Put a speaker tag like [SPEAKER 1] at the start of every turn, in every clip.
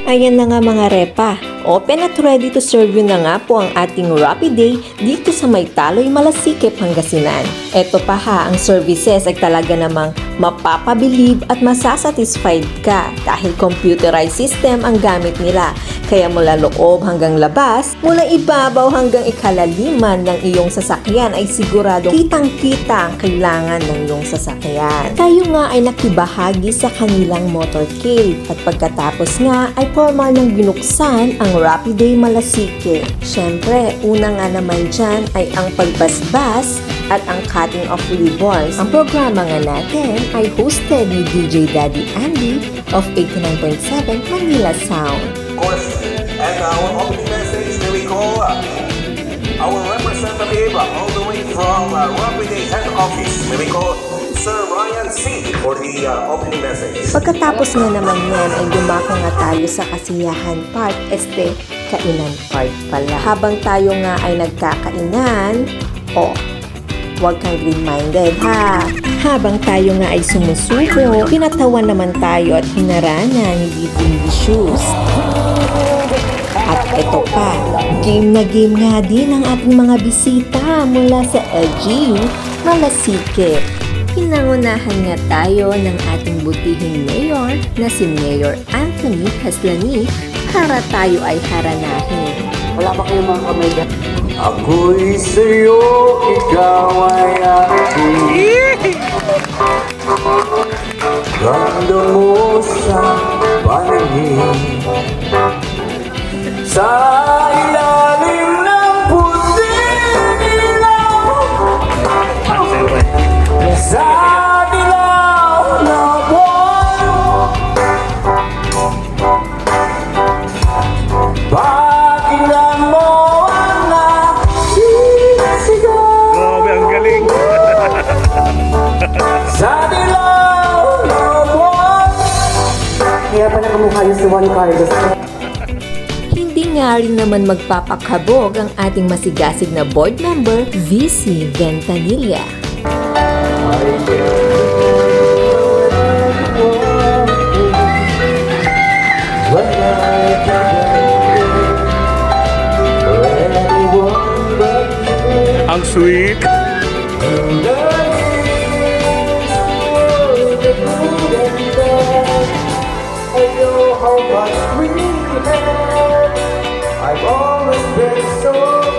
[SPEAKER 1] Ayan na nga mga repa, open at ready to serve you na nga po ang ating Rappi Day dito sa Maytaloy, Malasique, Pangasinan. Eto pa ha, ang services ay talaga namang mapapabilib at masasatisfied ka dahil computerized system ang gamit nila. Kaya mula loob hanggang labas, mula ibabaw hanggang ikalaliman ng iyong sasakyan ay siguradong kitang-kita ang kailangan ng iyong sasakyan. Tayo nga ay nakibahagi sa kanilang motorcade at pagkatapos nga ay formal nang binuksan ang Rappi Day Malasique. Siyempre, una nga naman dyan ay ang pagbasbas at ang cutting of ribbons. Ang programa nga natin ay hosted ni DJ Daddy Andy of 89.7 Manila Sound.
[SPEAKER 2] Of course, and our opening message, we call our representative all the way from Rappi Day Head Office. We call Sir Ryan C. for the opening message.
[SPEAKER 1] Pagkatapos nga naman yan ay dumako nga tayo sa kasiyahan part, kainan part pala. Habang tayo nga ay nagkakainan, huwag kang green-minded ha. Habang tayo nga ay sumusuko, pinatawan naman tayo at hinarana ni Didi Shoes. At ito pa, game na game nga din ang ating mga bisita mula sa LGU Malasique. Pinangunahan nga tayo ng ating butihing mayor na si Mayor Anthony Haslani para tayo ay haranahin.
[SPEAKER 3] Wala ba kayong mga kamay dyan?
[SPEAKER 4] Ako'y sa'yo, ikaw ay aking ganda mo sa paningin. Sa ilalim ng puting ilaw, sa dilaw na buwan, pakinggan mo ang aking sigaw.
[SPEAKER 2] Grabe, ang galing!
[SPEAKER 4] Sa dilaw na buwan.
[SPEAKER 3] Kaya pala kamukha niyo si Juan Carlos.
[SPEAKER 1] Hindi nga rin naman magpapakabog ang ating masigasig na board member, VC Ventanilla.
[SPEAKER 2] Ang sweet!
[SPEAKER 4] I've always been so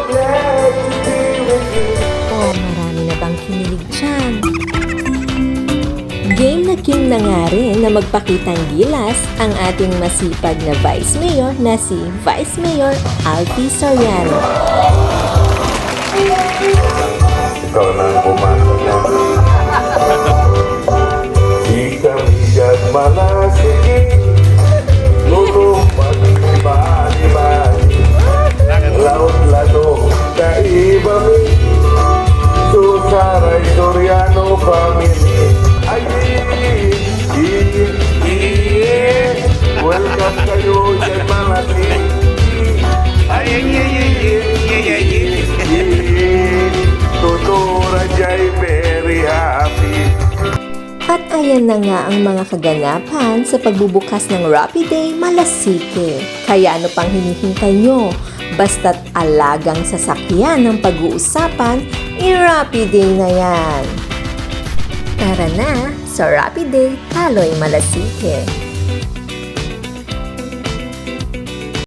[SPEAKER 4] glad to be with you.
[SPEAKER 1] Marami na bang kinilig dyan? Game na game na nga rin na magpakitang gilas ang ating masipag na Vice Mayor na si Vice Mayor Alfie Soriano.
[SPEAKER 4] Ikaw na ang pumasok na. Di kami siya't malasigit. Lulupad ng bali-bali. Laot-ladong kaibami. Susaray Soriano family. Ay, welcome kayo dyan Malasique. Ay, Tutura jay very happy.
[SPEAKER 1] At ayan na nga ang mga kaganapan sa pagbubukas ng Rappi Day Malasique. Kaya ano pang hinihintay nyo? Basta't alagang sasakyan ng pag-uusapan, i-Rappi Day na yan! Tara na sa Rappi Day Taloy Malasique!